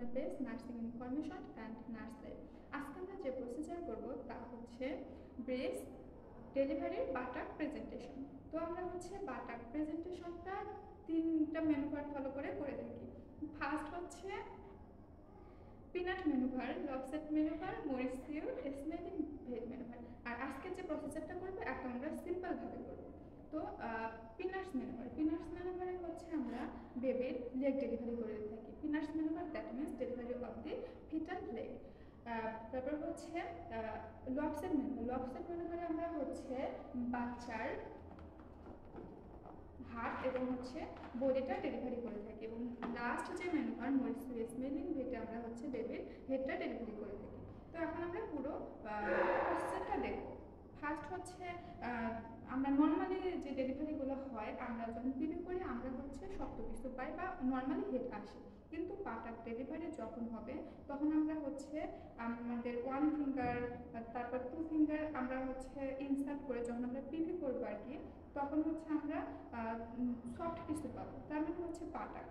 Base nursing information and nurse life. আজকে আমরা যে প্রসিজার করব তা হচ্ছে ব্রেস্ট ডেলিভারির বাটাক প্রেজেন্টেশন। তো আমরা হচ্ছে বাটাক প্রেজেন্টেশনটা তিনটা ম্যানুভার ফলো করে থাকি। ফার্স্ট হচ্ছে পিনাট ম্যানুভার, লবসেট ম্যানুভার, মরিসিউ স্মেলিং ভেল ম্যানুভার। আর আজকে যে প্রসিজারটা করবো একদম আমরা সিম্পলভাবে করবো। তো পিনাটস ম্যানুভারে হচ্ছে আমরা বেবির লেগ ডেলিভারি করে থাকি। Peanuts manoeuvre that means delivery of the fetal leg. তারপর হচ্ছে লবসেট ম্যানুভারে আমরা হচ্ছে বাচ্চার হাত এবং হচ্ছে বডিটা ডেলিভারি করে থাকি। এবং লাস্ট যে ম্যানুভার মরিসিউ স্মেলিং ভেটে আমরা হচ্ছে বেবির হেডটা ডেলিভারি করে থাকি। তো এখন আমরা পুরো প্রসেসটা দেখব। ফার্স্ট হচ্ছে আমরা নর্মালি যে ডেলিভারিগুলো হয় আমরা যখন পিপি করি আমরা হচ্ছে শক্ত কিছু পাই বা নর্মালি হেড আসে, কিন্তু বাটাক ডেলিভারি যখন হবে তখন আমরা হচ্ছে আমাদের ওয়ান ফিঙ্গার তারপর টু ফিঙ্গার আমরা হচ্ছে ইনসার্ট করে যখন আমরা পিপি করবো আর কি, তখন হচ্ছে আমরা সফট কিছু পাবো, তার মানে হচ্ছে বাটাক।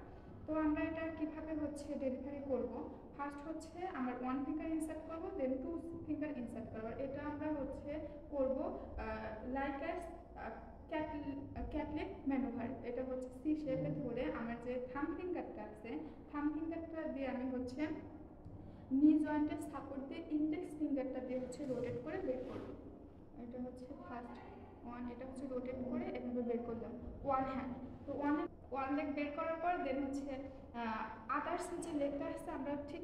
তো আমরা এটা কিভাবে হচ্ছে ডেলিভারি করব, ফার্স্ট হচ্ছে আমরা ওয়ান ফিঙ্গার ইনসার্ট করবো, দেন টু ফিঙ্গার ইনসার্ট করবো। এটা আমরা হচ্ছে করব লাইক অ্যাজ ক্যাটলেট ম্যানুভার। এটা হচ্ছে সি শেপে ধরে আমার যে থাম ফিঙ্গারটা আছে, থাম ফিঙ্গারটা দিয়ে আমি হচ্ছে নি জয়েন্টের সাপোর্ট দিয়ে ইন্ডেক্স ফিঙ্গারটা দিয়ে হচ্ছে রোটেট করে বের করব। এটা হচ্ছে ফার্স্ট ওয়ান, এটা হচ্ছে রোটেট করে এভাবে বের করলাম ওয়ান হ্যান্ড। তো ওয়ান লেগ বের করার পর দেন হচ্ছে আদার্স যে লেগটা আসছে আমরা ঠিক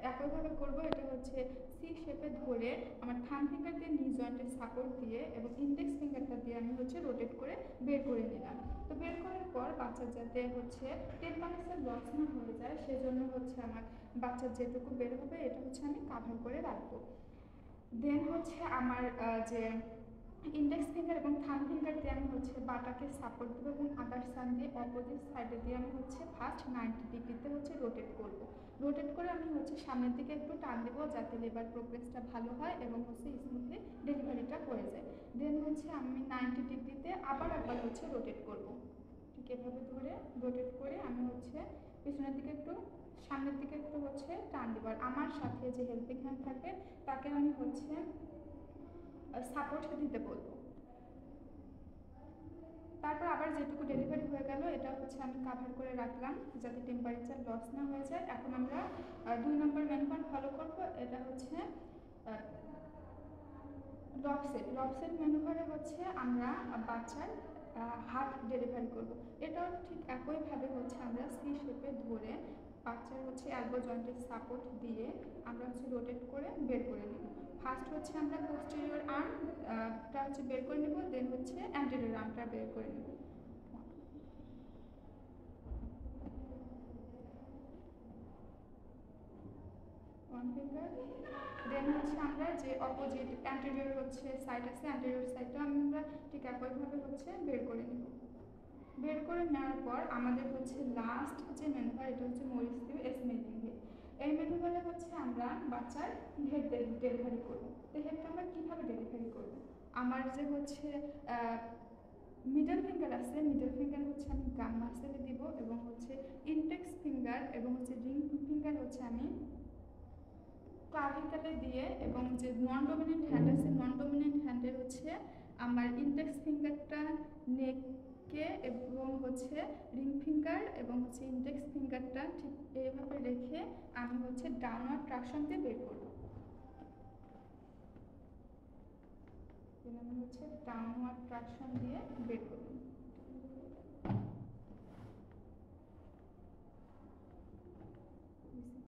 একইভাবে করবো। এটা হচ্ছে সি শেপে ধরে আমার থাম ফিঙ্গার দিয়ে নি জয়েন্টের সাপোর্ট দিয়ে এবং ইন্ডেক্স ফিঙ্গারটা দিয়ে আমি হচ্ছে রোটেট করে বের করে নিলাম। তো বের করার পর বাচ্চার যাতে হচ্ছে টেম্পারেচার লস না হয়ে যায় সেজন্য হচ্ছে আমার বাচ্চার যেটুকু বের হবে এটা হচ্ছে আমি কাভার করে রাখবো। দেন হচ্ছে আমার যে ইন্ডেক্স ফিঙ্গার এবং থাম ফিঙ্গার দিয়ে আমি হচ্ছে বাটাকে সাপোর্ট দেবো এবং আদার সান দিয়ে অপোজিট সাইডে দিয়ে আমি হচ্ছে ফার্স্ট 90 ডিগ্রিতে হচ্ছে রোটেট করব। রোটেট করে আমি হচ্ছে সামনের দিকে একটু টান দেবো যাতে লেবার প্রোগ্রেসটা ভালো হয় এবং হচ্ছে স্মুথলি ডেলিভারিটা হয়ে যায়। দেন হচ্ছে আমি 90 ডিগ্রিতে আবার একবার হচ্ছে রোটেট করব। ঠিক এভাবে ধরে রোটেট করে আমি হচ্ছে পিছনের দিকে একটু সামনের দিকে একটু হচ্ছে টান দেবো। আর আমার সাথে যে হেল্পিং হ্যান্ড থাকে তাকে আমি হচ্ছে সাপোর্ট দিতে বলবো। তারপর আবার যেটুকু ডেলিভারি হয়ে গেল এটা হচ্ছে আমি কাভার করে রাখলাম যাতে টেম্পারেচার লস না হয়ে যায়। এখন আমরা 2 নম্বর ম্যানুভার ফলো করবো। এটা হচ্ছে লবসেট ম্যানুভারে হচ্ছে আমরা বাচ্চার হাত ডেলিভারি করব। এটাও ঠিক একইভাবে হচ্ছে আমরা সি শেপে ধরে বাচ্চার হচ্ছে এলবো জয়েন্টের সাপোর্ট দিয়ে আমরা হচ্ছে রোটেট করে বের করে নেব। ফার্স্ট হচ্ছে আমরা পোস্টেরিয়র আর্মটা হচ্ছে বের করে নেব, দেন হচ্ছে অ্যান্টেরিয়র আর্মটা বের করে নেব। ওয়ান ফিঙ্গার, দেন হচ্ছে আমরা যে অপোজিট অ্যান্টেরিয়র হচ্ছে সাইড আছে অ্যান্টেরিয়র সাইডটা আমরা ঠিক একইভাবে হচ্ছে বের করে নেব। বের করে নেওয়ার পর আমাদের হচ্ছে লাস্ট যে ম্যানুভার এটা হচ্ছে মরিসিউ স্মেলিং ভেট। এই ম্যানুভারে হচ্ছে আমরা বাচ্চার হেড ডেলিভারি করবো। তো হেডটা আমরা কীভাবে ডেলিভারি করবো, আমার যে হচ্ছে মিডল ফিঙ্গার আছে, মিডল ফিঙ্গার হচ্ছে আমি গাম মাসেলে দিব এবং হচ্ছে ইন্ডেক্স ফিঙ্গার এবং হচ্ছে রিং ফিঙ্গার হচ্ছে আমি ক্লাভিকলে দিয়ে এবং যে নন ডমিনেন্ট হ্যান্ড আছে নন ডমিনেন্ট হ্যান্ডের হচ্ছে আমার ইন্ডেক্স ফিঙ্গারটা নেককে এবং হচ্ছে রিং ফিঙ্গার এবং হচ্ছে ইন্ডেক্স ফিঙ্গারটা ঠিক এইভাবে রেখে আমি হচ্ছে ডাউনওয়ার্ড ট্রাকশন দিয়ে বের করব। আমি হচ্ছে ডাউনওয়ার্ড ট্রাকশন দিয়ে বের করব।